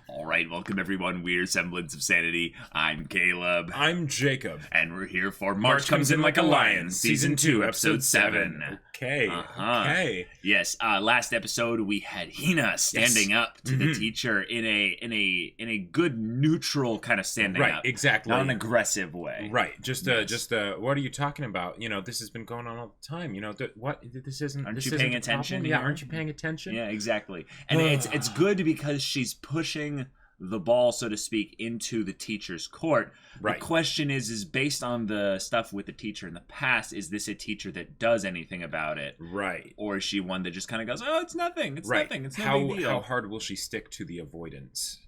All right, welcome everyone. We're Semblance of Sanity. I'm Caleb. I'm Jacob. And we're here for March Comes In Like a Lion, Season 2, Episode 7. Okay, okay. Yes, last episode we had Hina standing up to the teacher in a good neutral kind of standing up. Right, exactly. Not an aggressive way. Right, just what are you talking about? You know, this has been going on all the time. You know, this isn't... Aren't this you isn't paying a attention? problem? Yeah, aren't you paying attention? Yeah, exactly. And it's good because she's pushing the ball, so to speak, into the teacher's court. Right. The question is based on the stuff with the teacher in the past, is this a teacher that does anything about it? Right. Or is she one that just kind of goes, oh, it's nothing. It's nothing. It's no big deal. How hard will she stick to the avoidance?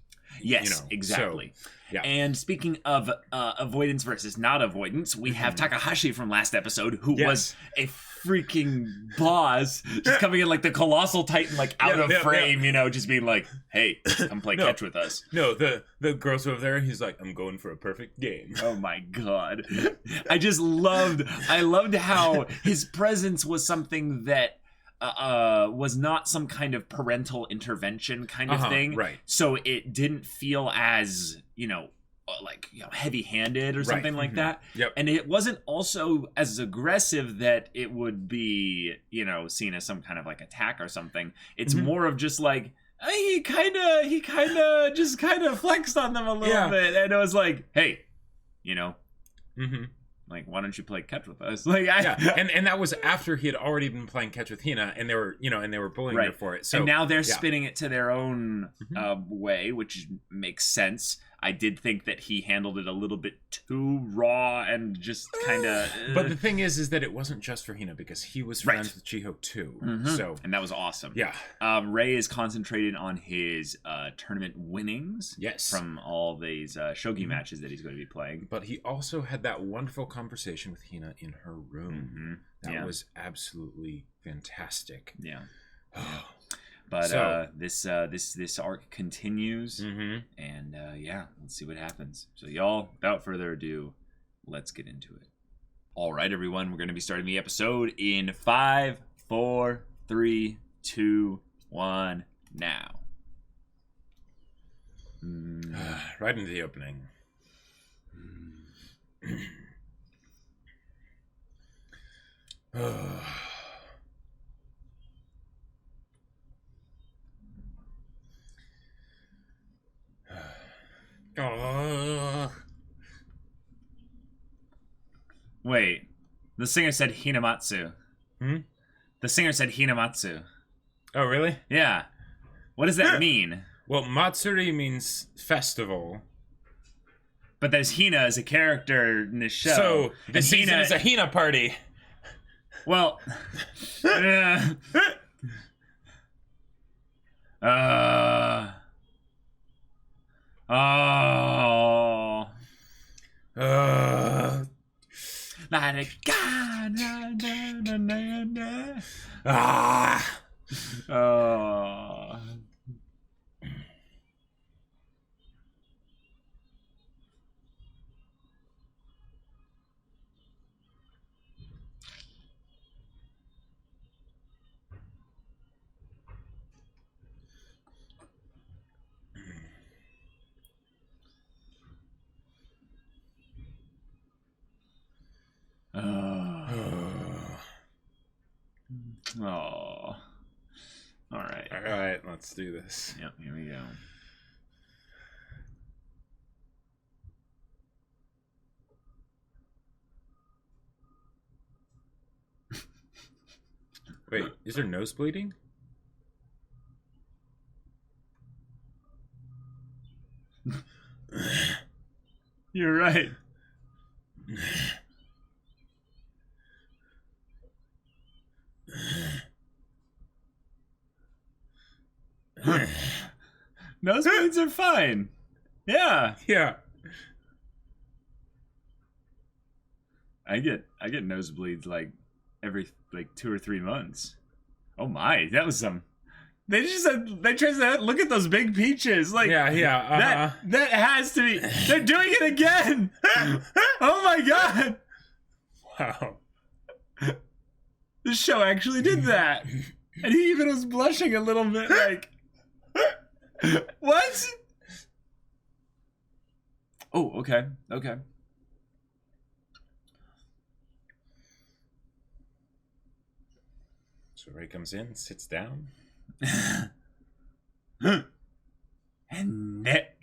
Yes, you know, exactly. So, yeah. And speaking of avoidance versus not avoidance, we have Takahashi from last episode, who was a freaking boss, just coming in like the colossal titan, like out of frame, you know, just being like, hey, come play catch with us. No, the girls over there, he's like, I'm going for a perfect game. Oh my god. I loved how his presence was something that was not some kind of parental intervention kind of thing. Right. So it didn't feel as, heavy-handed or something like that. Yep. And it wasn't also as aggressive that it would be, seen as some kind of like attack or something. It's more of just like, he kind of just flexed on them a little bit. And it was like, hey, like, why don't you play catch with us? Like, and that was after he had already been playing catch with Hina, and they were bullying her for it. So and now they're spinning it to their own way, which makes sense. I did think that he handled it a little bit too raw and just kind of. But the thing is that it wasn't just for Hina, because he was friends with Chiho too. So and that was awesome. Yeah. Ray is concentrated on his tournament winnings. Yes. From all these shogi matches that he's going to be playing. But he also had that wonderful conversation with Hina in her room. That was absolutely fantastic. Yeah. But so, this arc continues, and let's see what happens. So y'all, without further ado, let's get into it. All right, everyone, we're going to be starting the episode in 5, 4, 3, 2, 1, now. Right into the opening. Wait, the singer said Hinamatsu. The singer said Hinamatsu. Oh, really? Yeah. What does that mean? Well, Matsuri means festival. But there's Hina as a character in this show. So, this season is a Hina party. Well... Oh. All right, let's do this. Yep, here we go. Wait, is there nose bleeding? You're right. Nosebleeds are fine. Yeah. Yeah. I get nosebleeds like every 2 or 3 months. Oh my, that was some. They tried to look at those big peaches. Like that has to be. They're doing it again. Oh my god. Wow. This show actually did that. And he even was blushing a little bit like, what? Oh, okay. Okay. So Ray comes in, sits down. And that.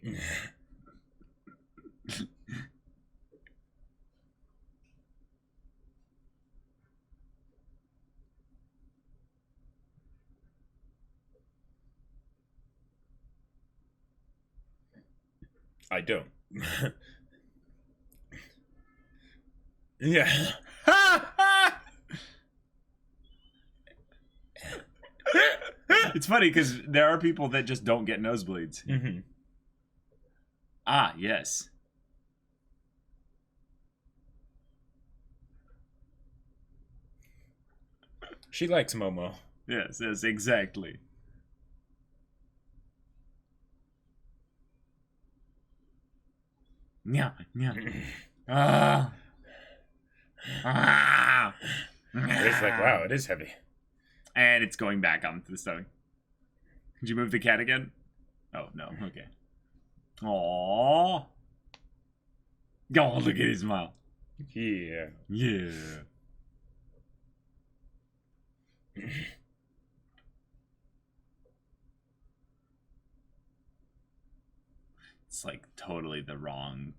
I don't. Yeah. It's funny because there are people that just don't get nosebleeds. Mm-hmm. Ah, yes. She likes Momo. Yes, yes, exactly. Yeah, yeah. Ah. Ah. It's like, wow, it is heavy. And it's going back onto the stomach. Did you move the cat again? Oh, no. Okay. Aww. Oh, look at his smile. Yeah. Yeah. It's like totally the wrong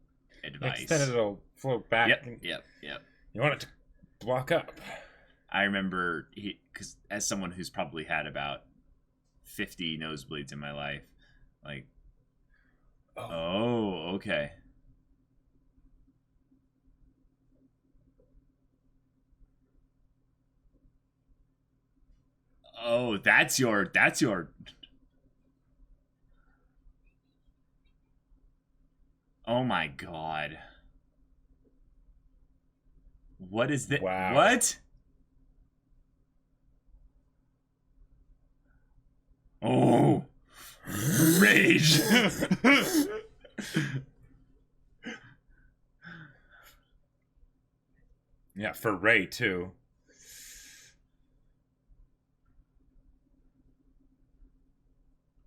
advice. Instead it'll float back. Yep. You want it to block up. I remember, because as someone who's probably had about 50 nosebleeds in my life, like, oh okay. Oh, that's your. Oh my god. What is that? Wow. What? Oh. Rage. Yeah, for Ray too.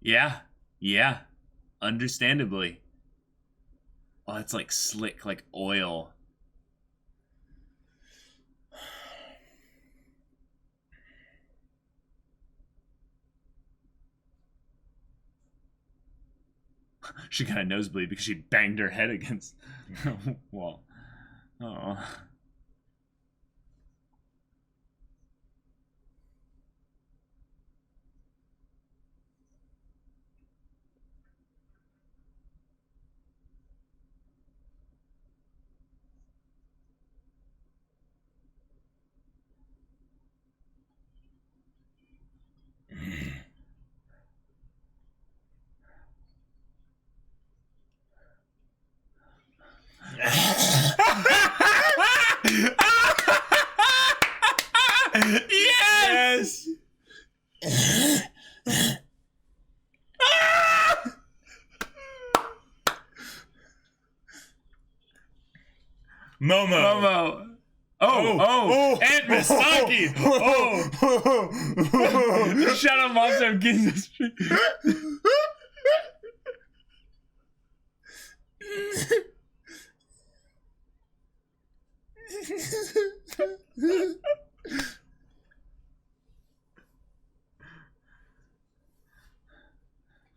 Yeah. Understandably. Oh, it's like slick, like oil. She got a nosebleed because she banged her head against wall. Oh. Yes! Momo. Oh, Aunt Misaki. The shadow monster of Ginza Street.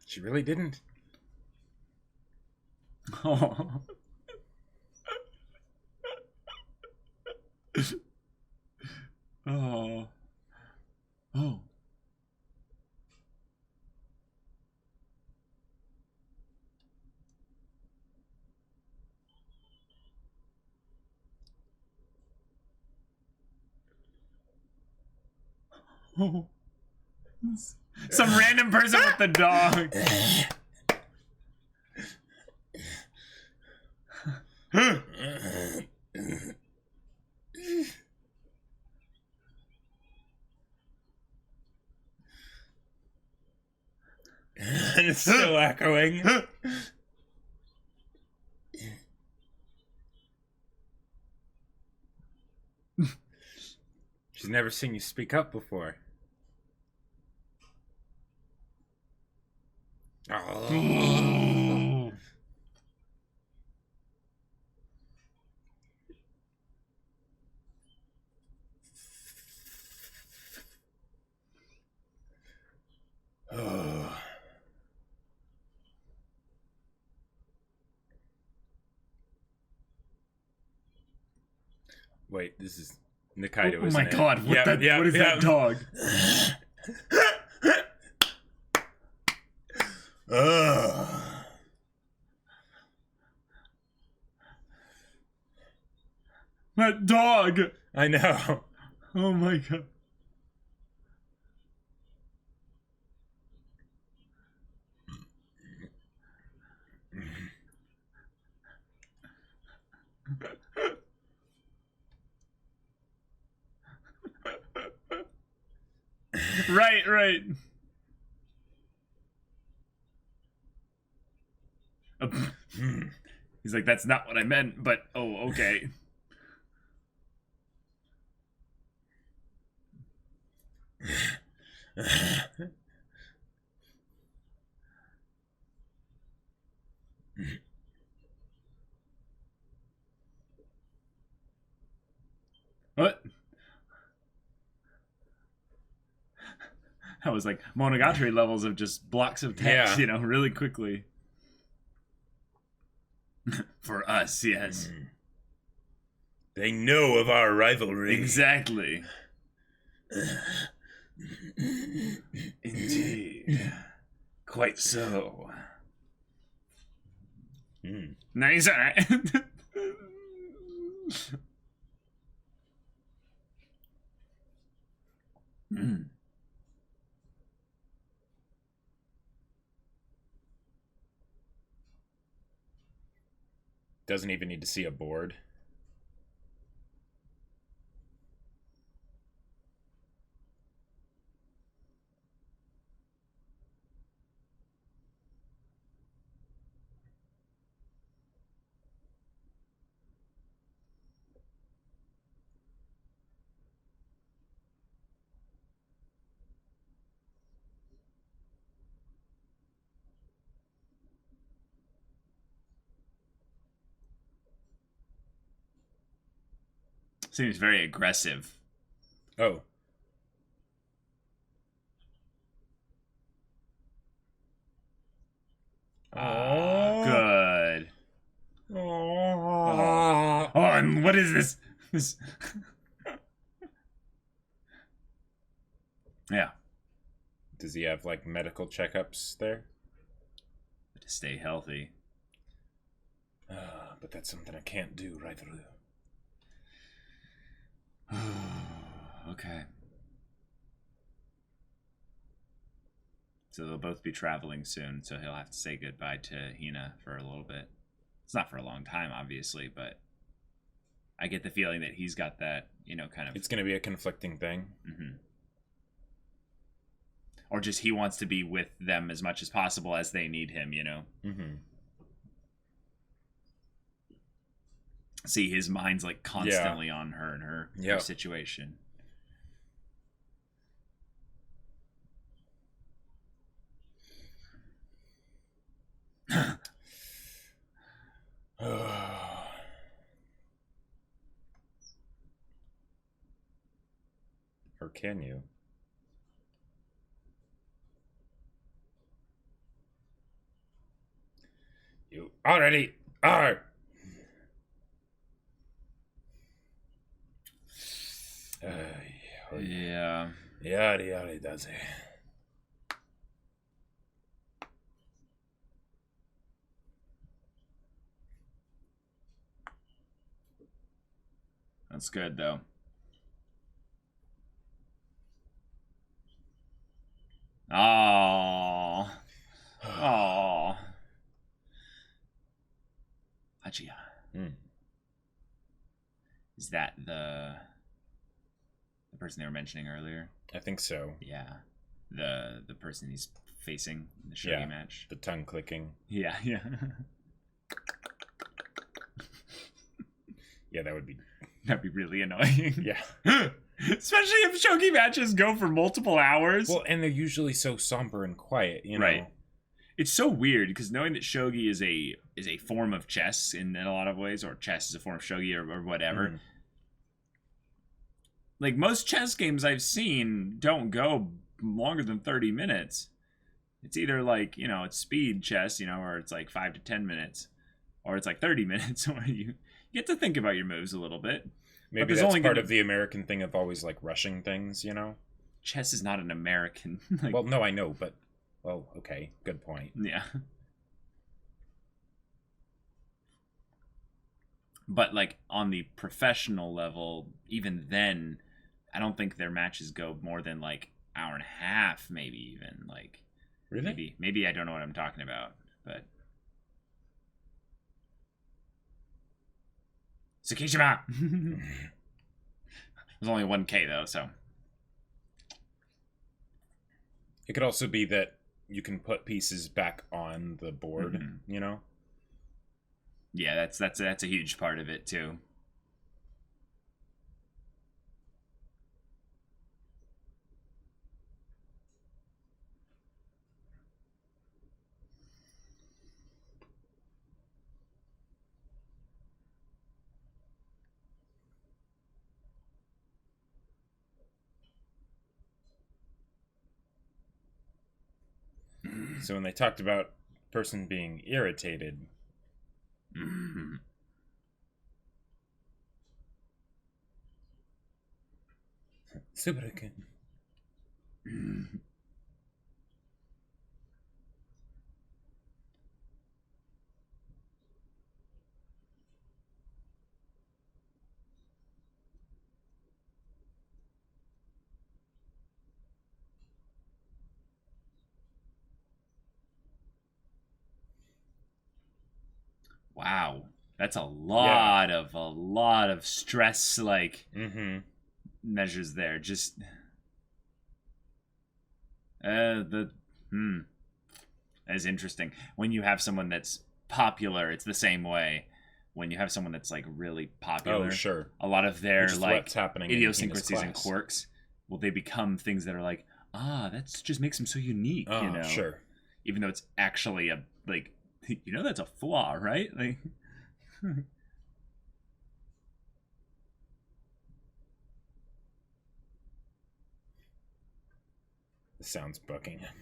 She really didn't. Oh. Oh. Oh. Oh. Some random person with the dog. And it's still echoing. She's never seen you speak up before. Oh. Wait, this is Nikaido, Oh isn't my it? god, what is that dog? That dog! I know. Oh my god. Right. He's like, that's not what I meant, but oh, okay. What? That was like Monogatari levels of just blocks of text, Yeah. Really quickly. For us, yes. They know of our rivalry. Exactly. Indeed. Quite so. Nice. Doesn't even need to see a board. Seems very aggressive. Oh. Good. Oh, and what is this? Yeah. Does he have like medical checkups there? To stay healthy. But that's something I can't do, right? Okay. So they'll both be traveling soon, so he'll have to say goodbye to Hina for a little bit. It's not for a long time, obviously, but I get the feeling that he's got that, kind of... It's going to be a conflicting thing. Mm-hmm. Or just he wants to be with them as much as possible as they need him, Mm-hmm. See, his mind's like constantly on her and her situation. Or can you? You already are. Yeah. Yari does it. That's good, though. Oh. Hachiya. Is that the person they were mentioning earlier? I think so. Yeah. The person he's facing in the shogi match. The tongue clicking. Yeah. Yeah, that'd be really annoying. Yeah. Especially if shogi matches go for multiple hours. Well, and they're usually so somber and quiet, Right. It's so weird because knowing that shogi is a form of chess in a lot of ways, or chess is a form of shogi or whatever. Like most chess games I've seen don't go longer than 30 minutes. It's either like, it's speed chess, or it's like 5 to 10 minutes, or it's like 30 minutes, or you get to think about your moves a little bit. Maybe that's only part of the American thing of always like rushing things, you know? Chess is not an American. Like... Well, no, I know, but well, okay, good point. Yeah. But like on the professional level, even then, I don't think their matches go more than like hour and a half, maybe even like. Really? Maybe I don't know what I'm talking about, but. Tsukishima! There's only 1K though, so. It could also be that you can put pieces back on the board, you know? Yeah, that's a huge part of it too. So when they talked about person being irritated, Subarukin. Wow, that's a lot of stress like measures there. Just that is interesting. When you have someone that's popular, it's the same way. When you have someone that's like really popular, a lot of their like idiosyncrasies and quirks, well, they become things that are like, that just makes them so unique. You know, even though it's actually a like. You know that's a flaw, right? Like, this sounds Buckingham.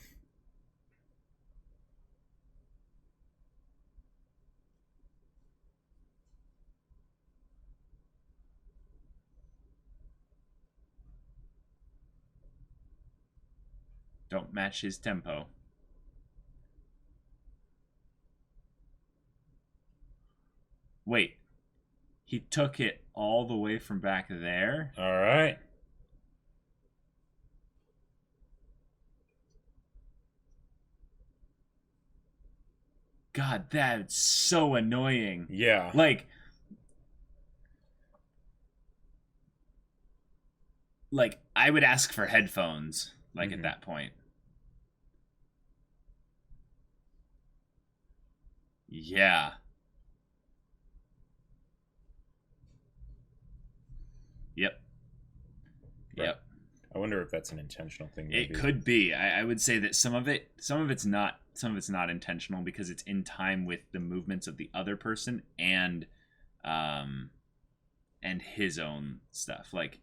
Don't match his tempo. Wait, he took it all the way from back there? All right. God, that's so annoying. Yeah. Like I would ask for headphones, like at that point. Yeah. Yep. Yep. I wonder if that's an intentional thing. Maybe. It could be. I would say that some of it's not intentional because it's in time with the movements of the other person and his own stuff. Like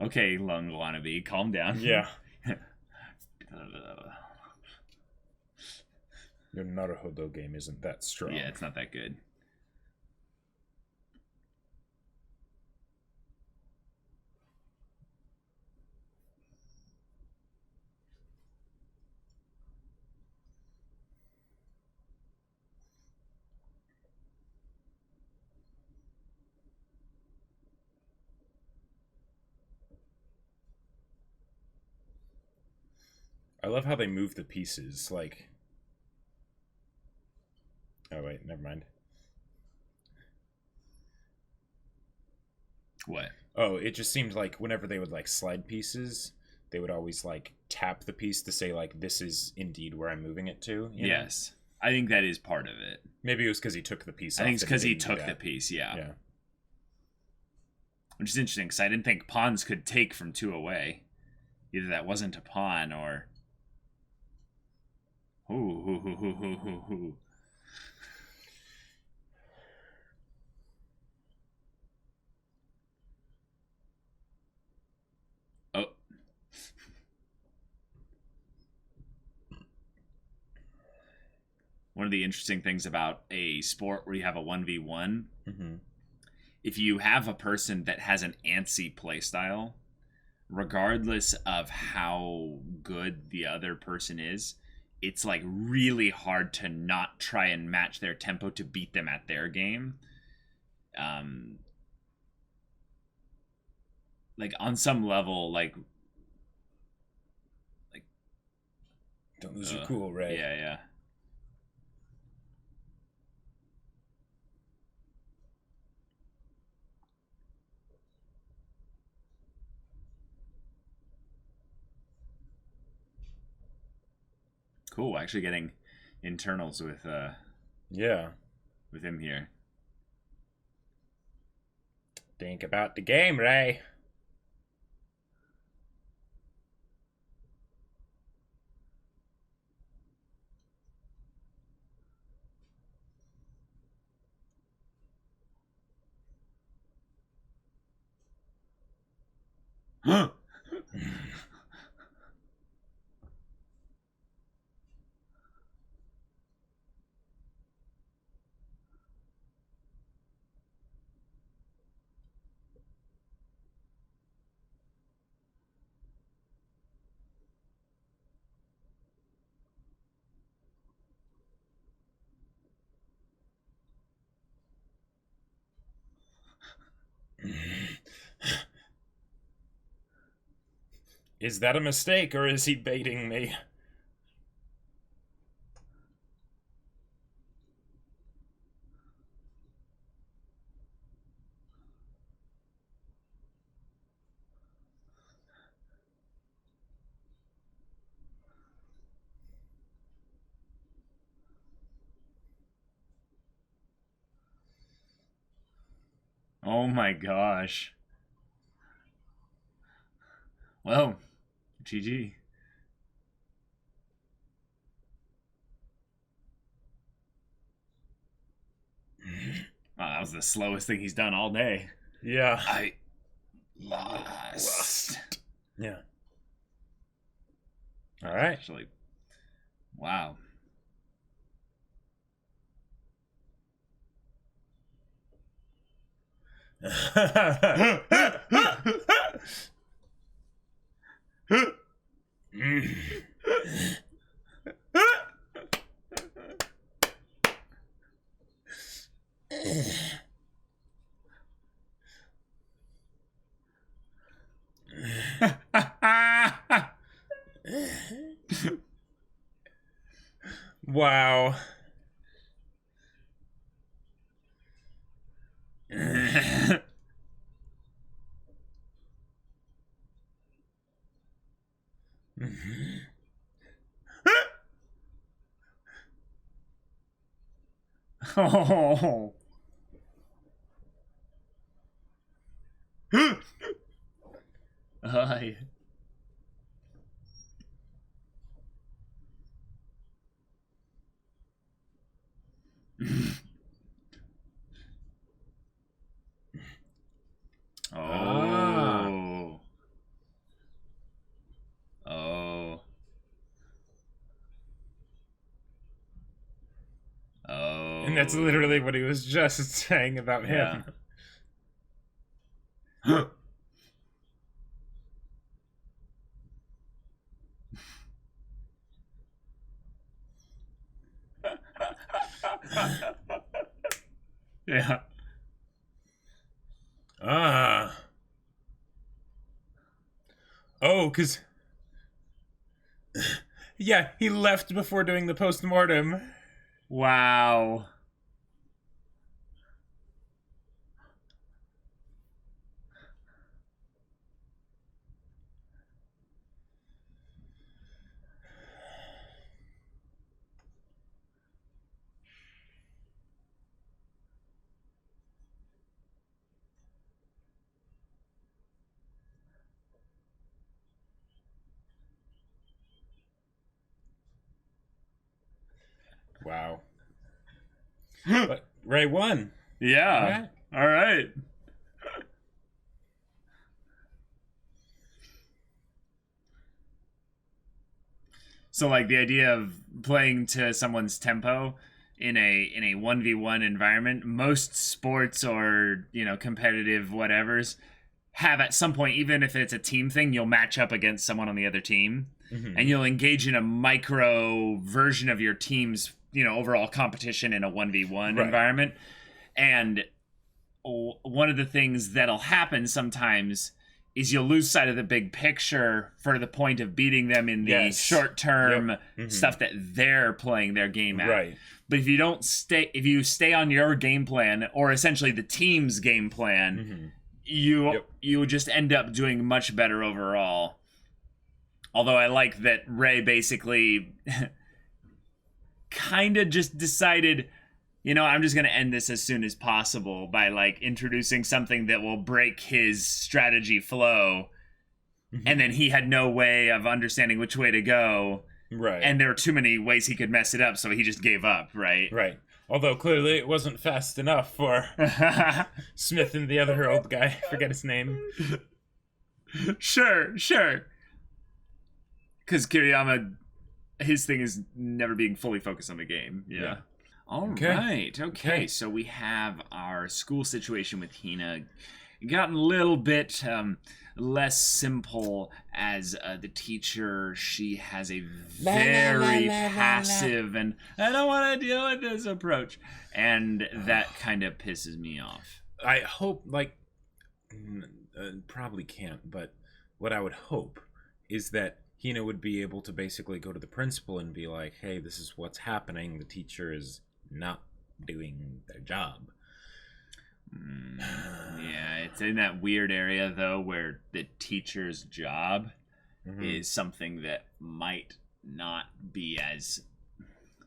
okay, lung wannabe, calm down. Yeah. Your Naruhodo game isn't that strong. Yeah, it's not that good. I love how they move the pieces, like... Oh, wait, never mind. What? Oh, it just seemed like whenever they would, like, slide pieces, they would always, like, tap the piece to say, like, this is indeed where I'm moving it to. Yes. Know? I think that is part of it. Maybe it was because he took the piece off. I think it's because he took the piece, yeah. which is interesting because I didn't think pawns could take from 2 away. Either that wasn't a pawn or... Ooh. Oh. One of the interesting things about a sport where you have a 1v1, if you have a person that has an antsy playstyle, regardless of how good the other person is, it's like really hard to not try and match their tempo to beat them at their game. Like on some level, like don't lose your cool, Ray. Yeah. Cool, actually getting internals with with him here. Think about the game, Ray. Is that a mistake, or is he baiting me? Oh my gosh. Well, GG. Wow, that was the slowest thing he's done all day. Yeah. I lost. Yeah. All right. Actually, wow. Wow. Oh. Yeah. Oh. Oh. Oh. And that's literally what he was just saying about him. Yeah. Oh, because... yeah, he left before doing the post-mortem. Wow. Wow. But Ray won. Yeah. All right. So like the idea of playing to someone's tempo in a 1v1 environment, most sports or, competitive whatevers have at some point, even if it's a team thing, you'll match up against someone on the other team, and you'll engage in a micro version of your team's, overall competition in a 1v1 environment. And one of the things that'll happen sometimes is you'll lose sight of the big picture for the point of beating them in the short-term stuff that they're playing their game at. Right. But if you stay on your game plan, or essentially the team's game plan, you just end up doing much better overall. Although I like that Ray basically kind of just decided, I'm just going to end this as soon as possible by introducing something that will break his strategy flow. And then he had no way of understanding which way to go. Right. And there were too many ways he could mess it up, so he just gave up, right? Right. Although clearly it wasn't fast enough for Smith and the other old guy. Forget his name. Sure. Because Kiriyama, his thing is never being fully focused on the game. Yeah. All right. Okay. So we have our school situation with Hina gotten a little bit less simple as the teacher. She has a very passive and I don't want to deal with this approach. And that kind of pisses me off. I hope, probably can't, but what I would hope is that Hina would be able to basically go to the principal and be like, hey, this is what's happening. The teacher is not doing their job. Yeah, it's in that weird area, though, where the teacher's job is something that might not be as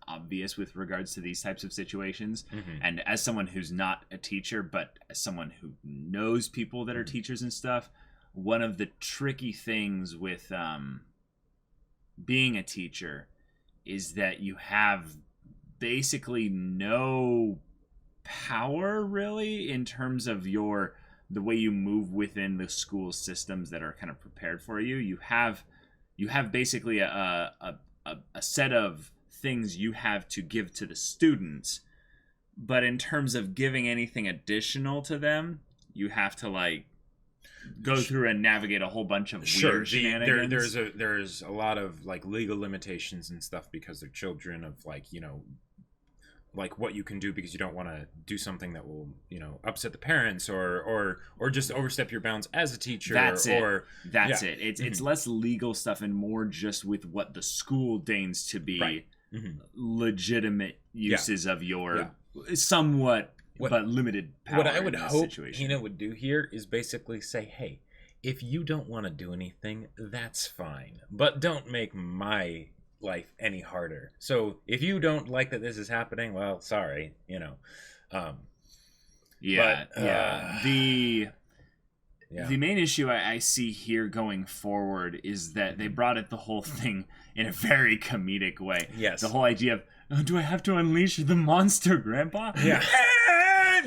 obvious with regards to these types of situations. And as someone who's not a teacher, but as someone who knows people that are teachers and stuff, one of the tricky things with being a teacher is that you have basically no power really in terms of the way you move within the school systems that are kind of prepared for you. You have basically a set of things you have to give to the students, but in terms of giving anything additional to them, you have to go through and navigate a whole bunch of weird shenanigans. There's a lot of legal limitations and stuff because they're children of what you can do because you don't want to do something that will upset the parents or just overstep your bounds as a teacher. That's it. It's less legal stuff and more just with what the school deigns to be legitimate uses of your somewhat but limited power. What I would hope Hina would do here is basically say, hey, if you don't want to do anything, that's fine, but don't make my life any harder. So if you don't like that this is happening, well, sorry, The main issue I see here going forward is that they brought it the whole thing in a very comedic way. Yes. The whole idea of, do I have to unleash the monster, Grandpa? Yeah.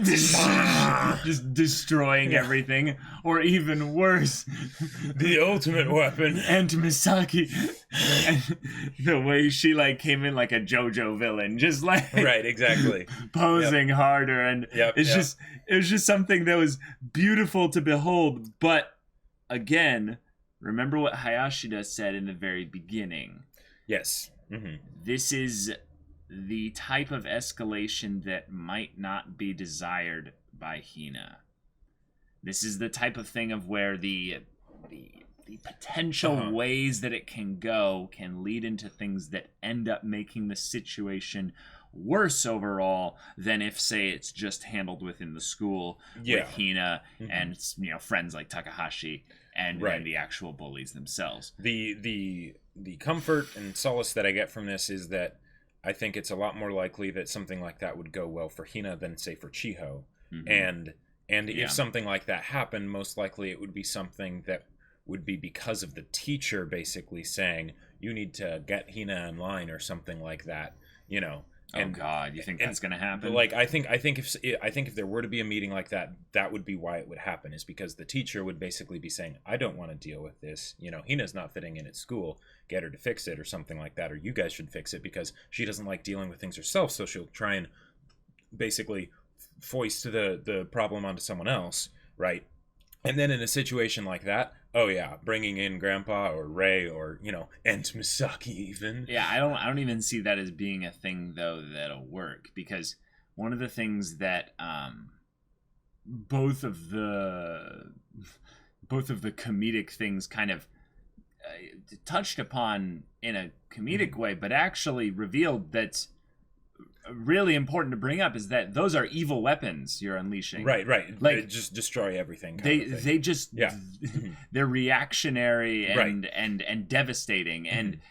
Just destroying everything, or even worse, the ultimate weapon. And Misaki, and the way she came in like a JoJo villain, just right, exactly, posing harder, and it was just something that was beautiful to behold. But again, remember what Hayashida said in the very beginning. Yes, this is the type of escalation that might not be desired by Hina. This is the type of thing of where the potential ways that it can go can lead into things that end up making the situation worse overall than if, say, it's just handled within the school with Hina and friends like Takahashi and the actual bullies themselves. The comfort and solace that I get from this is that I think it's a lot more likely that something like that would go well for Hina than, say, for Chiho. And if something like that happened, most likely it would be something that would be because of the teacher basically saying, you need to get Hina in line or something like that, And, oh God, you think that's going to happen? Like, I think if there were to be a meeting like that, that would be why it would happen, is because the teacher would basically be saying, I don't want to deal with this. You know, Hina's not fitting in at school. Get her to fix it or something like that. Or you guys should fix it because she doesn't like dealing with things herself. So she'll try and basically foist the problem onto someone else, right? And then in a situation like that, oh yeah, bringing in Grandpa or Ray or, you know, and Misaki even. Yeah, I don't even see that as being a thing though that'll work, because one of the things that both of the comedic things kind of touched upon in a comedic way, but actually revealed that's really important to bring up, is that those are evil weapons you're unleashing. Right. Like, they just destroy everything. They just they're reactionary and Right. and devastating, and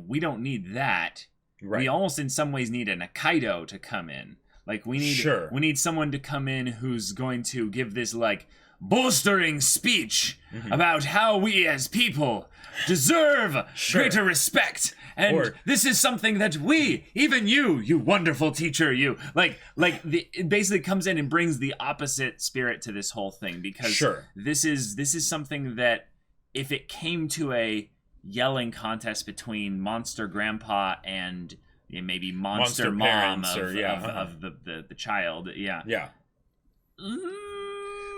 we don't need that. Right. We almost in some ways need an Akaido to come in. Like we need someone to come in who's going to give this like bolstering speech about how we as people deserve greater respect, and this is something that we, even you wonderful teacher, it basically comes in and brings the opposite spirit to this whole thing, because this is something that if it came to a yelling contest between Monster Grandpa and maybe Monster Mom of the child,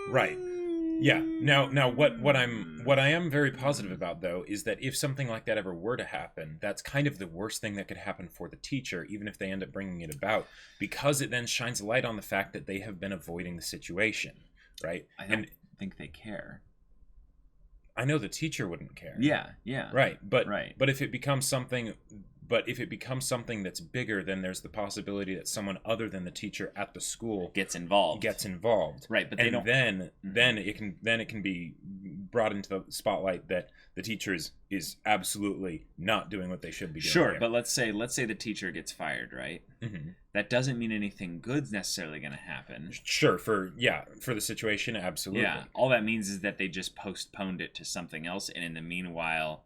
right. Yeah. Now, what I am very positive about, though, is that if something like that ever were to happen, that's kind of the worst thing that could happen for the teacher, even if they end up bringing it about, because it then shines a light on the fact that they have been avoiding the situation, right? I don't think they care. I know the teacher wouldn't care. Yeah. Right, but if it becomes something that's bigger, then there's the possibility that someone other than the teacher at the school gets involved. Right, but then it can be brought into the spotlight that the teacher is absolutely not doing what they should be doing. Sure, but let's say the teacher gets fired, right? Mm-hmm. That doesn't mean anything good's necessarily going to happen. Sure, for the situation, absolutely. Yeah, all that means is that they just postponed it to something else, and in the meanwhile,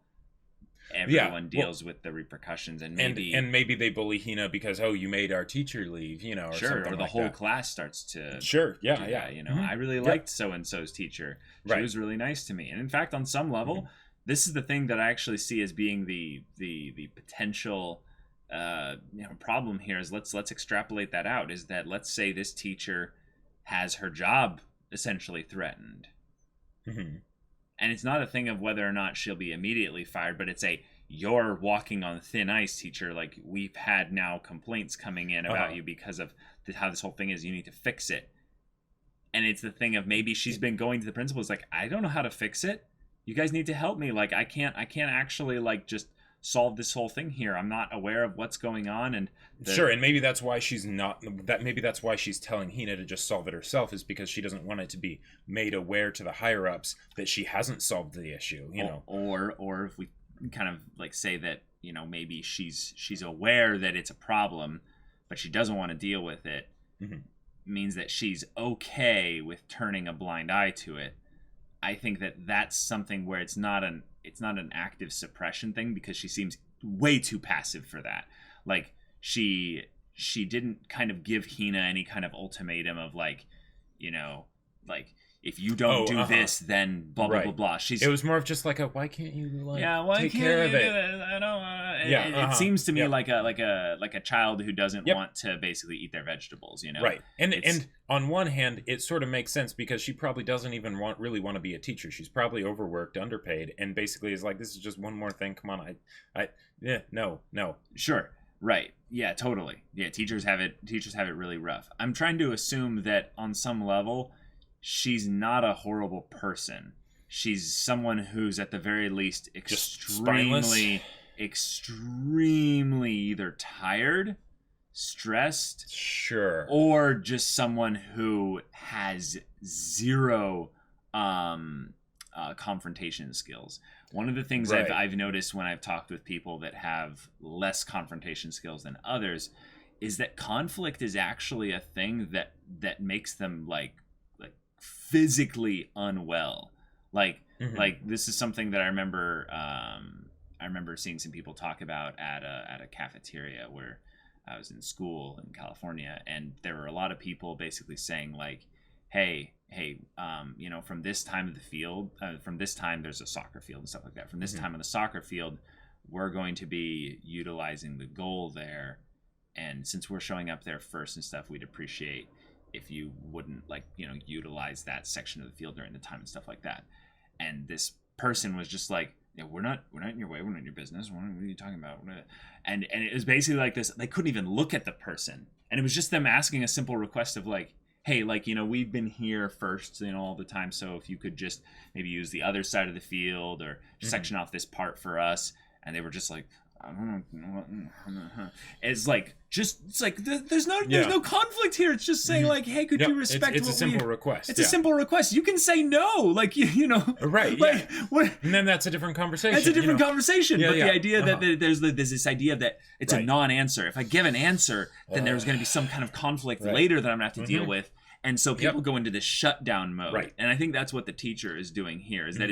everyone deals with the repercussions, and maybe they bully Hina because, oh, you made our teacher leave, you know, or something, or the like whole that. Class starts to you know, I really liked so and so's teacher. She was really nice to me, and in fact, on some level, this is the thing that I actually see as being the potential problem here. Is let's extrapolate that out. Is that, let's say this teacher has her job essentially threatened. And it's not a thing of whether or not she'll be immediately fired, but it's you're walking on thin ice, teacher. Like, we've had now complaints coming in about you because of how this whole thing is. You need to fix it. And it's the thing of, maybe she's been going to the principal. It's like, I don't know how to fix it. You guys need to help me. Like, I can't actually like just solve this whole thing here. I'm not aware of what's going on. And and maybe that's why she's telling Hina to just solve it herself, is because she doesn't want it to be made aware to the higher ups that she hasn't solved the issue, you know. Or if we kind of like say that, you know, maybe she's aware that it's a problem, but she doesn't want to deal with it, means that she's okay with turning a blind eye to it. I think that that's something where it's not an active suppression thing, because she seems way too passive for that. Like, she didn't kind of give Hina any kind of ultimatum of like, you know, like, if you don't do this, then blah blah blah blah. It was more of just like why can't you take care of it? I don't. It seems to me like a child who doesn't want to basically eat their vegetables, you know. Right. And on one hand, it sort of makes sense, because she probably doesn't even really want to be a teacher. She's probably overworked, underpaid, and basically is like, this is just one more thing. Come on, no. Sure. Right. Yeah, totally. Yeah, teachers have it really rough. I'm trying to assume that on some level, she's not a horrible person. She's someone who's at the very least extremely either tired, stressed, or just someone who has zero confrontation skills. One of the things I've noticed when I've talked with people that have less confrontation skills than others is that conflict is actually a thing that makes them like physically unwell. Like this is something that I remember seeing some people talk about at a cafeteria, where I was in school in California, and there were a lot of people basically saying like, hey, you know, from this time of the field, from this time there's a soccer field and stuff like that. From this time on the soccer field, we're going to be utilizing the goal there, and since we're showing up there first and stuff, we'd appreciate if you wouldn't, like, you know, utilize that section of the field during the time and stuff like that. And this person was just like, yeah, we're not in your way, we're not in your business, what are you talking about? And it was basically like this, they couldn't even look at the person, and it was just them asking a simple request of like, hey, like, you know, we've been here first, you know, all the time, so if you could just maybe use the other side of the field or section off this part for us. And they were just like, I don't know. It's like, just, it's like, there's no conflict here. It's just saying like, hey, could you respect it's a simple request. It's a simple request. You can say no, like, you know. Right, like, what, and then that's a different conversation. That's a different conversation. But the idea that there's this idea that it's a non-answer. If I give an answer, then there's going to be some kind of conflict later that I'm going to have to deal with. And so people go into this shutdown mode. Right. And I think that's what the teacher is doing here, is that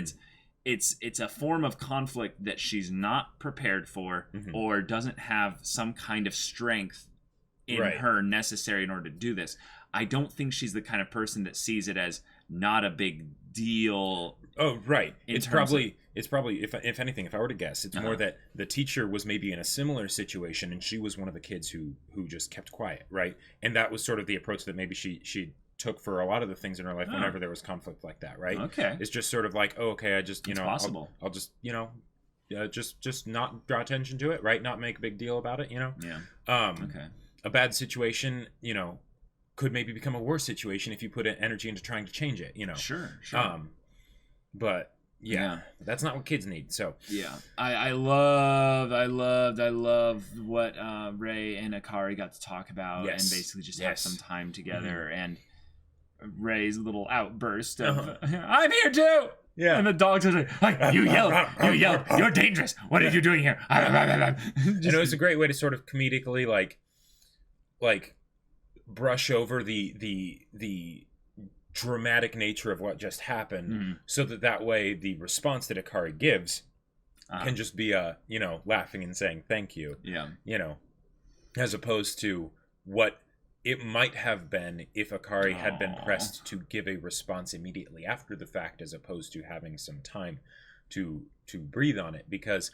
it's a form of conflict that she's not prepared for or doesn't have some kind of strength in her necessary in order to do this. I don't think she's the kind of person that sees it as not a big deal. Oh, right. It's probably if anything, if I were to guess, it's more that the teacher was maybe in a similar situation and she was one of the kids who just kept quiet, right? And that was sort of the approach that maybe she took for a lot of the things in her life whenever there was conflict like that, right? Okay. It's just sort of like, oh, okay, I just, you know, possible. I'll just, you know, just not draw attention to it, right? Not make a big deal about it, you know? Yeah. Okay. A bad situation, you know, could maybe become a worse situation if you put energy into trying to change it, you know? Sure. But yeah, that's not what kids need. So yeah, I loved what Ray and Akari got to talk about and basically just have some time together. And Ray's little outburst of I'm here too. Yeah, and the dogs are like, you yelled, you're dangerous. What are you doing here? And it was a great way to sort of comedically like brush over the dramatic nature of what just happened, so that way the response that Akari gives can just be you know, laughing and saying thank you. Yeah, you know, as opposed to what it might have been if Akari had been pressed to give a response immediately after the fact, as opposed to having some time to breathe on it. Because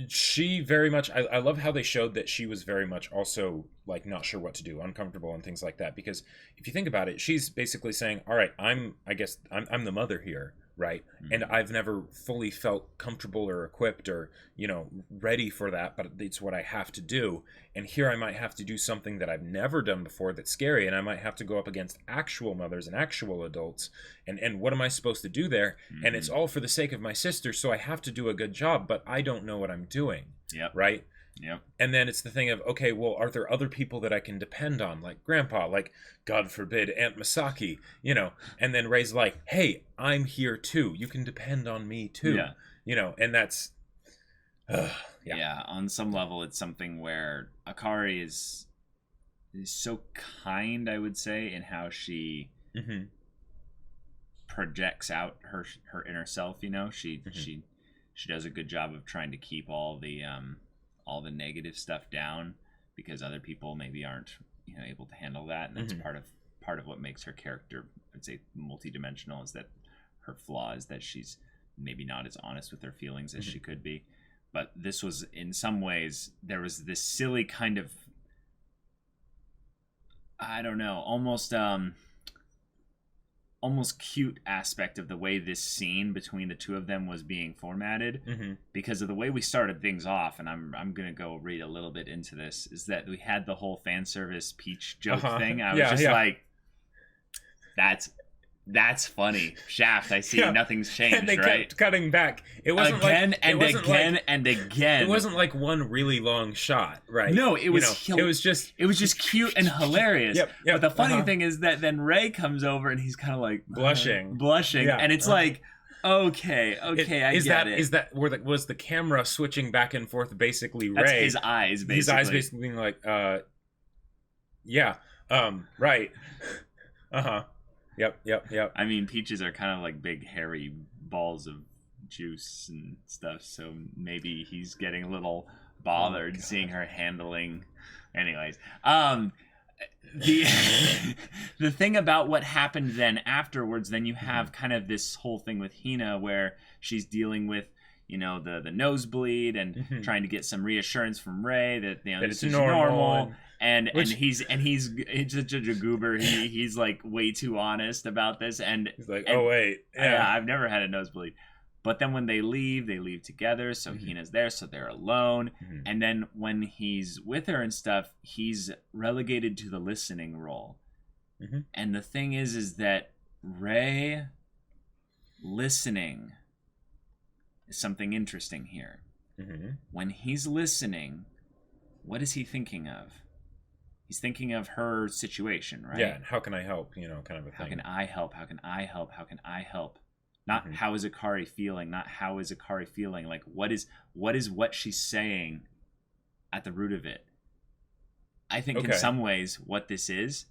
she very much, I love how they showed that she was very much also like not sure what to do, uncomfortable and things like that. Because if you think about it, she's basically saying, all right, I'm the mother here, right? And I've never fully felt comfortable or equipped or, you know, ready for that, but it's what I have to do. And here I might have to do something that I've never done before that's scary, and I might have to go up against actual mothers and actual adults. And what am I supposed to do there? And it's all for the sake of my sister, so I have to do a good job, but I don't know what I'm doing. Yep. Right? Yep. And then it's the thing of, okay, well, are there other people that I can depend on, like Grandpa, like, God forbid, Aunt Masaki, you know? And then Ray's like, hey, I'm here too. You can depend on me too. Yeah. You know, and that's, yeah, on some level, it's something where Akari is so kind, I would say, in how she projects out her inner self. You know, she does a good job of trying to keep all the negative stuff down, because other people maybe aren't, you know, able to handle that, and that's part of what makes her character, I'd say, multidimensional, is that her flaw is that she's maybe not as honest with her feelings as she could be. But this was, in some ways, there was this silly kind of, I don't know, almost cute aspect of the way this scene between the two of them was being formatted, because of the way we started things off. And I'm gonna go read a little bit into this, is that we had the whole fan service Peach joke thing. I was just like, that's funny. Shaft, I see nothing's changed, and they right? kept cutting back. It wasn't again and again. It wasn't like one really long shot, right? No, it was it was just cute and hilarious. Yep. But the funny thing is that then Ray comes over and he's kind of like blushing, and it's like, okay, I get it. Is that where was the camera switching back and forth? Basically, Ray. That's his eyes. Basically. His eyes basically being like, right, Yep. I mean, peaches are kind of like big, hairy balls of juice and stuff, so maybe he's getting a little bothered seeing her handling. Anyways, the the thing about what happened then afterwards, then you have kind of this whole thing with Hina where she's dealing with, you know, the nosebleed and trying to get some reassurance from Ray that, you know, this is normal. And he's such a goober. He's like way too honest about this. And he's like, oh wait, yeah, I've never had a nosebleed. But then when they leave together. So Hina's there, so they're alone. And then when he's with her and stuff, he's relegated to the listening role. And the thing is that Ray listening is something interesting here. When he's listening, what is he thinking of? He's thinking of her situation, right? Yeah, and how can I help? You know, kind of a thing. How can I help? How can I help? How can I help? Not how is Akari feeling? Not how is Akari feeling? Like what is what she's saying at the root of it? I think in some ways what this is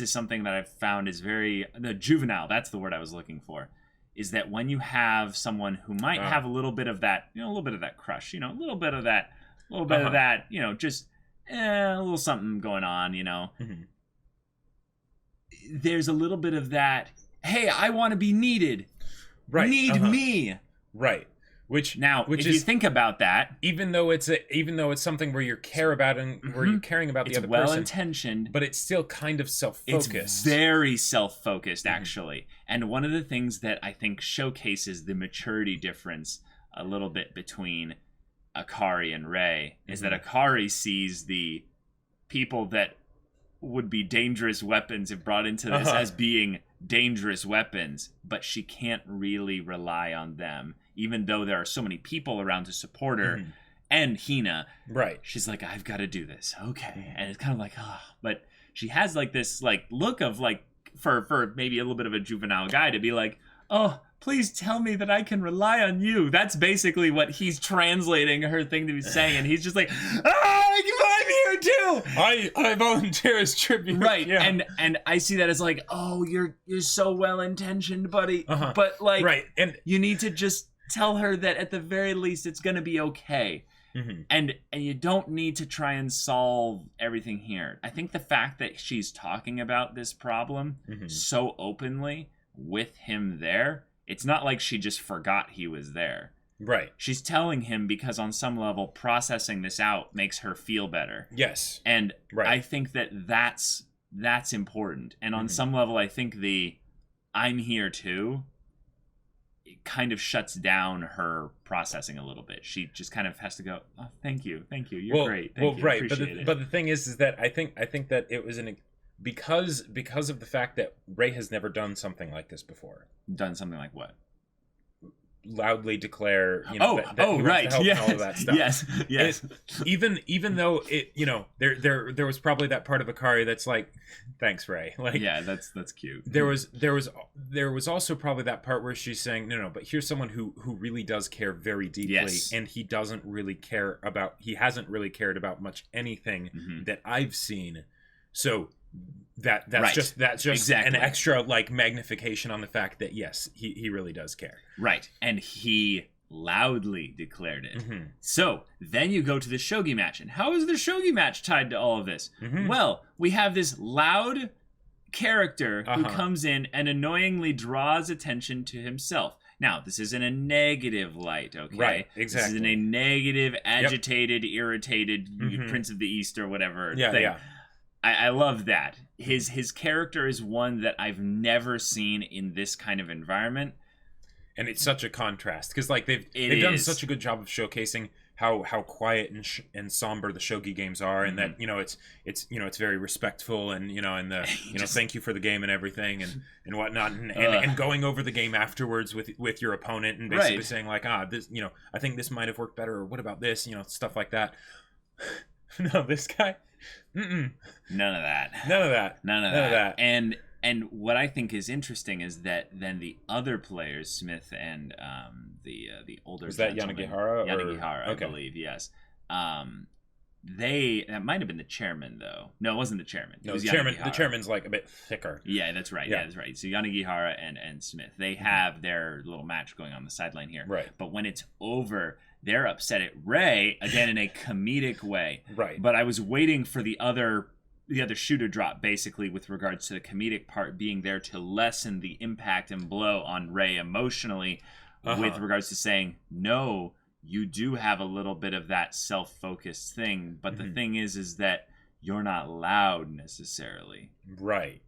something that I've found is very juvenile. That's the word I was looking for. Is that when you have someone who might have a little bit of that, you know, a little bit of that crush, you know, a little bit of that, you know, just a little something going on, you know. There's a little bit of that. Hey, I want to be needed. Right. Need me. Right. Which if you think about that, even though it's something where you care about and where you're caring about the other person, well intentioned, but it's still kind of self-focused. It's very self-focused, actually. And one of the things that I think showcases the maturity difference a little bit between Akari and Ray is that Akari sees the people that would be dangerous weapons if brought into this as being dangerous weapons, but she can't really rely on them, even though there are so many people around to support her and Hina. Right. She's like, I've got to do this. Okay. And it's kind of like, but she has like this like look of like for maybe a little bit of a juvenile guy to be like, oh, please tell me that I can rely on you. That's basically what he's translating her thing to be saying. And he's just like, I'm here too. I volunteer as tribute. Right. Yeah. And I see that as like, oh, you're so well intentioned, buddy. But like, right. And you need to just tell her that at the very least it's gonna be okay. And you don't need to try and solve everything here. I think the fact that she's talking about this problem so openly with him there, it's not like she just forgot he was there. Right. She's telling him because on some level processing this out makes her feel better. Yes. And I think that's important. And on some level I think the I'm here too, it kind of shuts down her processing a little bit. She just kind of has to go, oh, thank you, you're great. Thank you. Right. Appreciate But the thing is that I think that it was because of the fact that Ray has never done something like this before. Done something like what? Loudly declare, you know, that he right, wants to help and all of that stuff. Yes. Even though it, you know, there was probably that part of Akari that's like, thanks, Ray. Like, yeah, that's cute. There was also probably that part where she's saying, no, but here's someone who really does care very deeply, and he hasn't really cared about much anything that I've seen. So that's just exactly. An extra like magnification on the fact that yes, he really does care. Right. And he loudly declared it. So then you go to the shogi match. And how is the shogi match tied to all of this? Well, we have this loud character who comes in and annoyingly draws attention to himself. Now, this is in a negative light, okay? Right, exactly. This is in a negative, agitated, irritated Prince of the East or whatever thing. Yeah. I love that. His character is one that I've never seen in this kind of environment. And it's such a contrast because like they've done such a good job of showcasing how quiet and somber the shogi games are, and that, you know, it's you know, it's very respectful, and you know, and the you know, thank you for the game and everything and whatnot, and going over the game afterwards with your opponent and basically saying like, this, you know, I think this might have worked better, or what about this, you know, stuff like that. No, this guy. None of that. And what I think is interesting is that then the other players, Smith and the older was that Yanagihara? I believe, yes. That might have been the chairman though. No, it wasn't the chairman. No, the chairman's like a bit thicker. Yeah, that's right. Yeah, that's right. So Yanagihara and Smith, they have their little match going on the sideline here. Right. But when it's over, they're upset at Ray, again in a comedic way. Right. But I was waiting for the other shoe to drop, basically, with regards to the comedic part being there to lessen the impact and blow on Ray emotionally, with regards to saying, no, you do have a little bit of that self-focused thing, but the thing is that you're not loud necessarily. Right.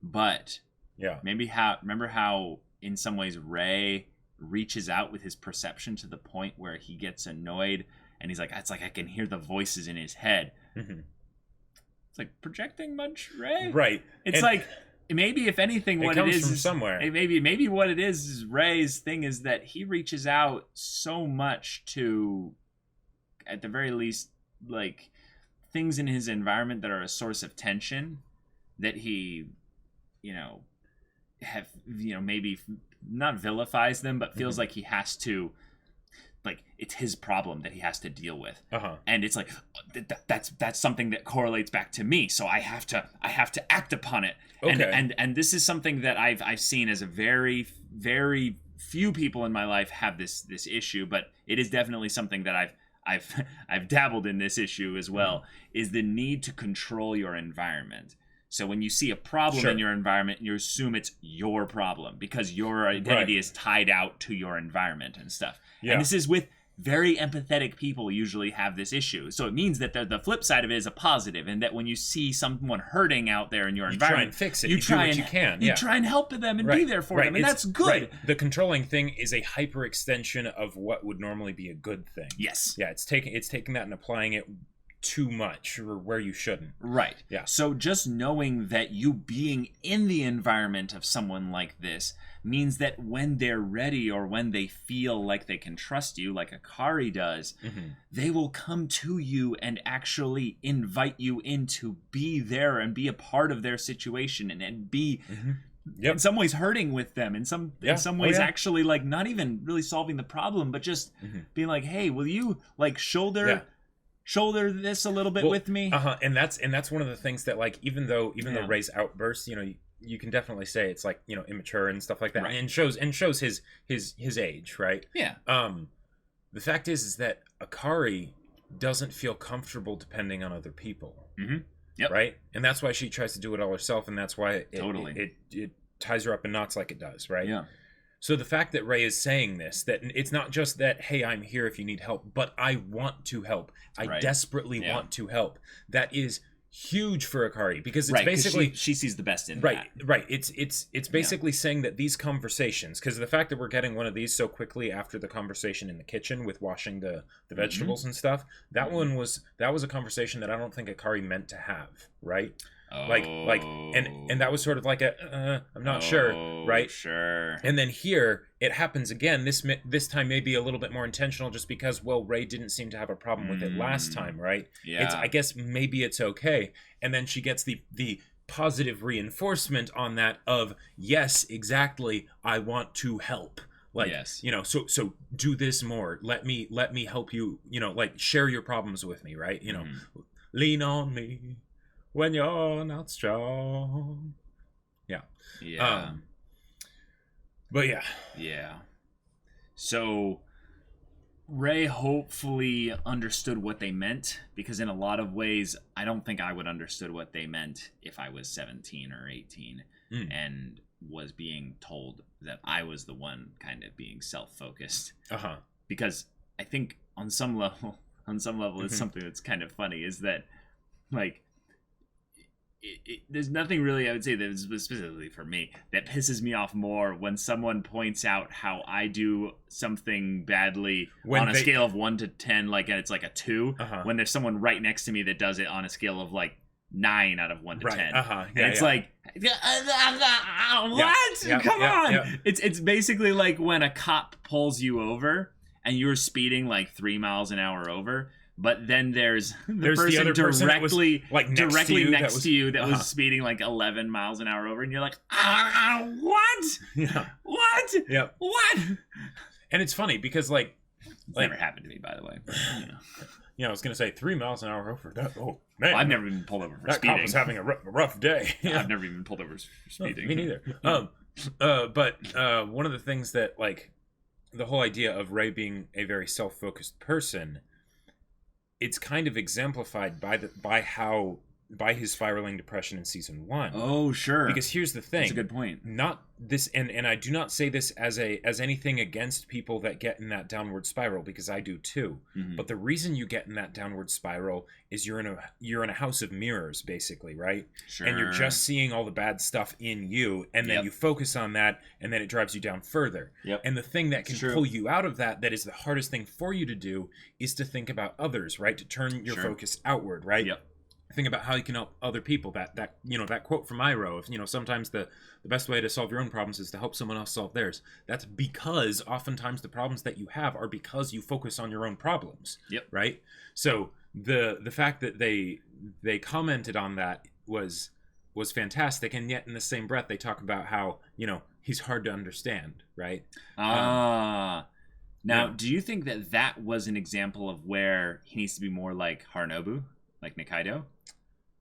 But remember how in some ways Ray reaches out with his perception to the point where he gets annoyed and he's like, it's like I can hear the voices in his head. It's like projecting much, Ray? Right. It's like, maybe if anything, what it is from somewhere. Maybe what it is Ray's thing is that he reaches out so much to, at the very least, like, things in his environment that are a source of tension, that he, maybe not vilifies them, but feels like he has to, like, it's his problem that he has to deal with. And it's like, that's something that correlates back to me, so I have to act upon it. And this is something that I've seen as a very, very few people in my life have this issue, but it is definitely something that I've dabbled in this issue as well, is the need to control your environment. So when you see a problem in your environment, you assume it's your problem because your identity is tied out to your environment and stuff. And this is with very empathetic people usually have this issue. So it means that the flip side of it is a positive, and that when you see someone hurting out there in your environment, try and fix it. You try what you can. You try and help them and be there for them, and that's good. Right. The controlling thing is a hyper extension of what would normally be a good thing. Yes. Yeah, it's taking that and applying it too much or where you shouldn't. Right. Yeah. So just knowing that you being in the environment of someone like this means that when they're ready or when they feel like they can trust you, like Akari does, they will come to you and actually invite you in to be there and be a part of their situation and be in some ways hurting with them, in some ways actually, like, not even really solving the problem, but just being like, hey, will you, like, shoulder this a little bit with me? And that's one of the things that, like, even though Ray's outbursts, you can definitely say it's, like, immature and stuff like that, and shows his age, right? Yeah. The fact is that Akari doesn't feel comfortable depending on other people. Yep. Right? And that's why she tries to do it all herself, and that's why it ties her up in knots like it does, right? Yeah. So the fact that Ray is saying this, that it's not just that, hey, I'm here if you need help, but I want to help. I desperately want to help. That is huge for Akari, because it's basically she sees the best in that. Right. It's basically saying that these conversations, because the fact that we're getting one of these so quickly after the conversation in the kitchen with washing the vegetables and stuff, that was a conversation that I don't think Akari meant to have, right? And that was sort of like I'm not sure, right? Sure. And then here it happens again. This time maybe a little bit more intentional, just because Ray didn't seem to have a problem with it last time, right? Yeah. I guess maybe it's okay. And then she gets the positive reinforcement on that of, yes, exactly, I want to help. Like, yes. So do this more. Let me help you. Like, share your problems with me, right? Lean on me when you're not strong. Yeah. But yeah. Yeah. So Ray hopefully understood what they meant, because in a lot of ways, I don't think I would understood what they meant if I was 17 or 18 and was being told that I was the one kind of being self-focused. Because I think on some level, it's something that's kind of funny, is that, like, there's nothing really, I would say, that is specifically for me, that pisses me off more when someone points out how I do something badly on a scale of 1 to 10, like, and it's like a 2, when there's someone right next to me that does it on a scale of, like, 9 out of 1 to 10. And it's like, what? Come on! It's basically like when a cop pulls you over and you're speeding like 3 miles an hour over, but then there's the other person directly next to you that was speeding like 11 miles an hour over, and you're like, what? Yeah. What? Yeah. What? And it's funny because it's never happened to me, by the way. I was gonna say 3 miles an hour over. Oh man, well, I've never been pulled over for speeding. That cop was having a rough day. I've never even pulled over for speeding. Me neither. But one of the things that, like, the whole idea of Ray being a very self-focused person, it's kind of exemplified by his spiraling depression in season 1. Oh, sure. Because here's the thing. That's a good point. Not this, and I do not say this as anything against people that get in that downward spiral, because I do too. Mm-hmm. But the reason you get in that downward spiral is you're in a house of mirrors, basically, right? Sure. And you're just seeing all the bad stuff in you, and then you focus on that, and then it drives you down further. Yep. And the thing that can pull you out of that is the hardest thing for you to do, is to think about others, right? To turn your focus outward, right? Yep. Think about how you can help other people. That quote from Iroh, if sometimes the best way to solve your own problems is to help someone else solve theirs. That's because oftentimes the problems that you have are because you focus on your own problems. Yep. Right? So the fact that they commented on that was fantastic, and yet in the same breath they talk about how, he's hard to understand, right? Now, do you think that was an example of where he needs to be more like Harunobu, like Nikaido?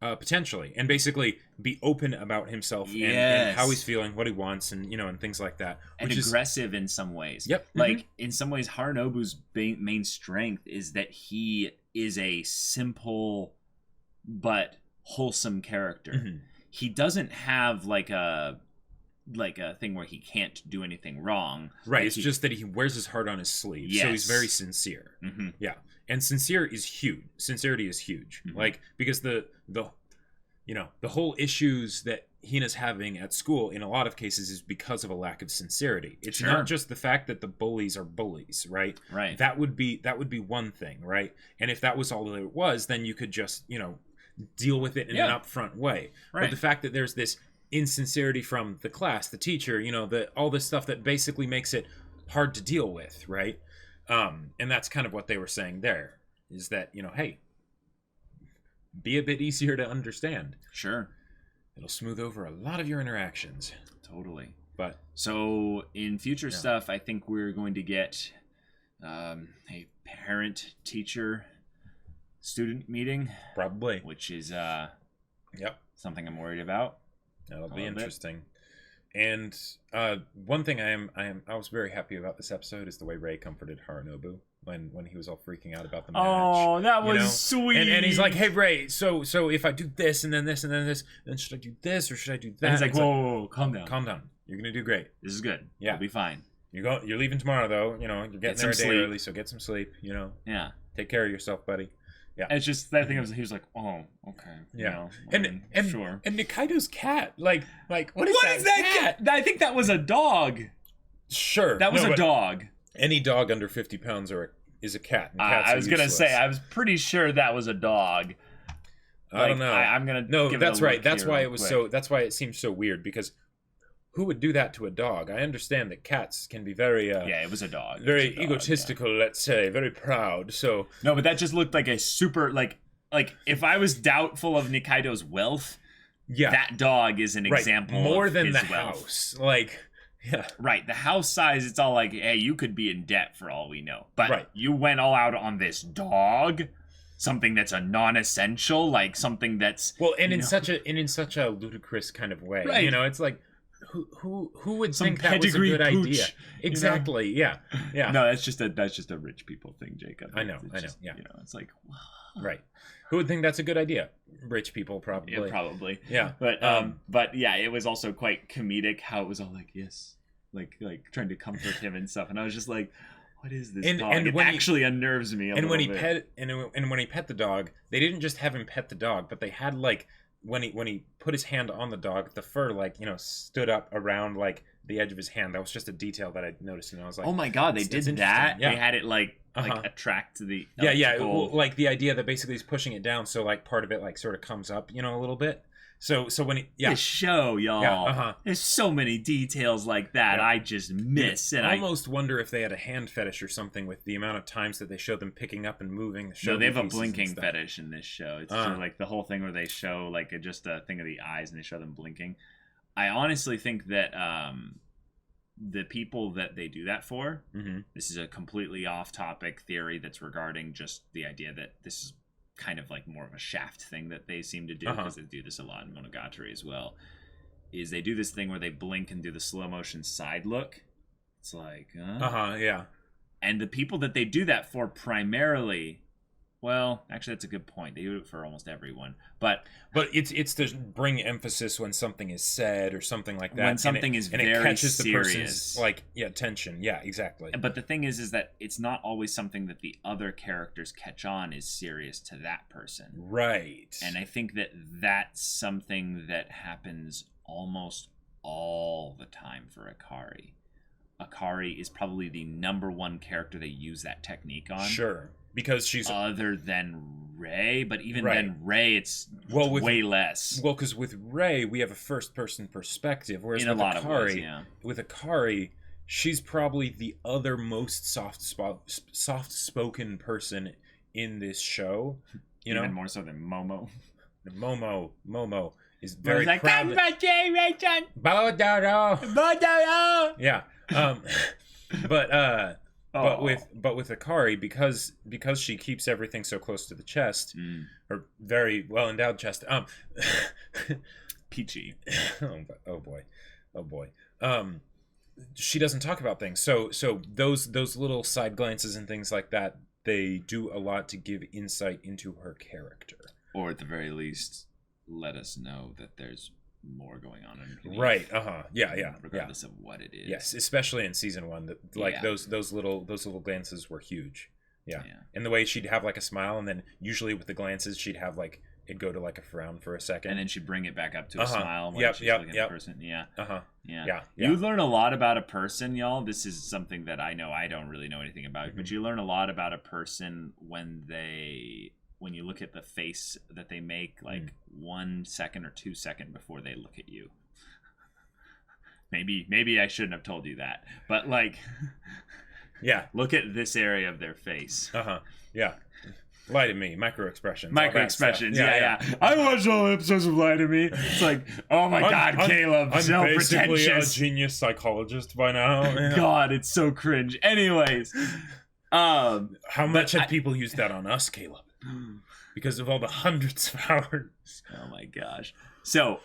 Potentially, and basically be open about himself and how he's feeling, what he wants, and and things like that. And aggressive in some ways. Yep. Like in some ways, Harunobu's main strength is that he is a simple but wholesome character. Mm-hmm. He doesn't have like a thing where he can't do anything wrong. Right. It's just that he wears his heart on his sleeve. Yes. So he's very sincere. Mm-hmm. Yeah. And sincerity is huge. Mm-hmm. Like, because the whole issues that Hina's having at school in a lot of cases is because of a lack of sincerity. It's not just the fact that the bullies are bullies, right? Right. That would be one thing, right? And if that was all that it was, then you could just, deal with it in an upfront way. Right. But the fact that there's this insincerity from the class, the teacher, all this stuff that basically makes it hard to deal with, right? And that's kind of what they were saying there, is that, hey, be a bit easier to understand. Sure. It'll smooth over a lot of your interactions. Totally. But so in future stuff, I think we're going to get a parent-teacher student meeting. Probably. Which is something I'm worried about. That'll be interesting. And one thing I was very happy about this episode is the way Ray comforted Harunobu when he was all freaking out about the match. Oh, that was sweet. And he's like, "Hey Ray, so if I do this and then this and then this, then should I do this or should I do that?" And he's like, "Whoa, calm down. Calm down. You're gonna do great. This is good. Yeah, you'll be fine. You're leaving tomorrow though. You're getting there a day early, so get some sleep. Yeah. Take care of yourself, buddy." Yeah. And it's just that thing he was like, "Oh, okay." Yeah. And sure. And Nikaido's cat, like what is that cat? I think that was a dog. Sure. That was a dog. Any dog under 50 pounds is a cat. I was gonna say, I was pretty sure that was a dog. I don't know. I'm gonna. No, that's right. That's why it was quick. That's why it seemed so weird, because who would do that to a dog? I understand that cats can be very it was a dog. Very egotistical, let's say, very proud. So no, but that just looked like a super like if I was doubtful of Nikaido's wealth, that dog is an example more of than his the wealth. house. Right, the house size, it's all like, hey, you could be in debt for all we know. But you went all out on this dog, something that's a non-essential, like something that's in such a ludicrous kind of way. Right. It's like who would think that was a good idea? Exactly. Yeah. No, that's just a rich people thing, Jacob. I know. Yeah. It's like, right. Who would think that's a good idea? Rich people, probably. Yeah, probably. Yeah. But yeah, it was also quite comedic how it was all like, yes, like trying to comfort him and stuff, and I was just like, what is this dog? And it actually unnerves me a little bit. When he pet the dog, they didn't just have him pet the dog, but they had like when he put his hand on the dog, the fur stood up around like the edge of his hand. That was just a detail that I noticed, and I was like, oh my god, they did that. Yeah. They had it like attract to the like the idea that basically he's pushing it down, so like part of it like sort of comes up, a little bit. So when he this show, y'all, there's so many details like that I just miss, and I almost wonder if they had a hand fetish or something with the amount of times that they show them picking up and moving the show. No, they have a blinking fetish in this show. It's sort of like the whole thing where they show like just a thing of the eyes and they show them blinking. I honestly think that the people that they do that for, this is a completely off-topic theory that's regarding just the idea that this is kind of like more of a Shaft thing that they seem to do, because they do this a lot in Monogatari as well, is they do this thing where they blink and do the slow motion side look, It's like, yeah. And the people that they do that for primarily, well, actually, that's a good point. They do it for almost everyone, but it's to bring emphasis when something is said or something like that. When something is very it catches serious, the person's attention. Yeah, exactly. But the thing is that it's not always something that the other characters catch on is serious to that person, right? And I think that that's something that happens almost all the time for Akari. Akari is probably the number one character they use that technique on. Sure. Because she's... Other than Rei, but even then Rei, it's way less. Well, because with Rei, we have a first-person perspective, whereas with Akari, with Akari, she's probably the other most soft-spoken person in this show. You know? Even more so than Momo. Momo is very like, proud. Bodoro! Yeah. But with Akari, because she keeps everything so close to the chest, or very well endowed chest, peachy. Oh boy. She doesn't talk about things. So those little side glances and things like that, they do a lot to give insight into her character, or at the very least, let us know that there's more going on underneath. Right. Yeah. Regardless of what it is. Yes, especially in season 1, those little glances were huge. Yeah. And the way she'd have like a smile, and then usually with the glances she'd have like it'd go to like a frown for a second, and then she'd bring it back up to a smile when she's looking at the person. Yeah. You learn a lot about a person, y'all. This is something that I know I don't really know anything about, but you learn a lot about a person when you look at the face that they make, like 1 second or 2 seconds before they look at you. Maybe I shouldn't have told you that, but like, look at this area of their face. Yeah. Lie to Me, micro-expressions. Yeah. I watched all episodes of Lie to Me. It's like, oh my God, Caleb, I'm self-pretentious. basically a genius psychologist by now. Yeah. God, it's so cringe. Anyways, how much have people used that on us, Caleb? Because of all the hundreds of hours. Oh my gosh. So,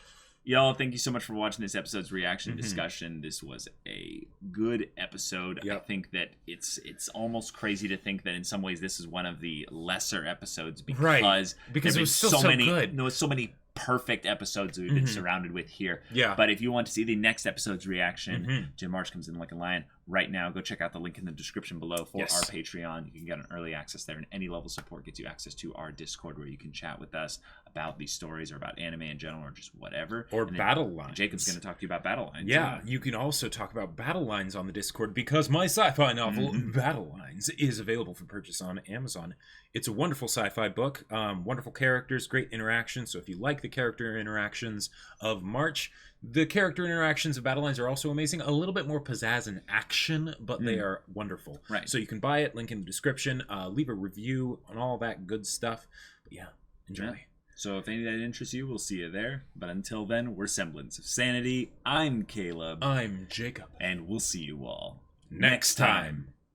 y'all, thank you so much for watching this episode's reaction discussion. This was a good episode. I think that it's almost crazy to think that in some ways this is one of the lesser episodes because it was still so good. There was so many perfect episodes that we've been surrounded with here. Yeah. But if you want to see the next episode's reaction, Jim Marsh comes in like a lion. Right now, go check out the link in the description below for our Patreon. You can get an early access there, and any level support gets you access to our Discord where you can chat with us about these stories or about anime in general or just whatever. Or battle lines. Jacob's going to talk to you about battle lines. Yeah, you can also talk about battle lines on the Discord because my sci-fi novel, Battle Lines, is available for purchase on Amazon. It's a wonderful sci-fi book, wonderful characters, great interactions. So if you like the character interactions of March, the character interactions of Battle Lines are also amazing. A little bit more pizzazz and action, but they are wonderful. Right. So you can buy it, link in the description, leave a review on all that good stuff. But yeah, enjoy. Yeah. So if any of that interests you, we'll see you there. But until then, we're Semblance of Sanity. I'm Caleb. I'm Jacob. And we'll see you all next time.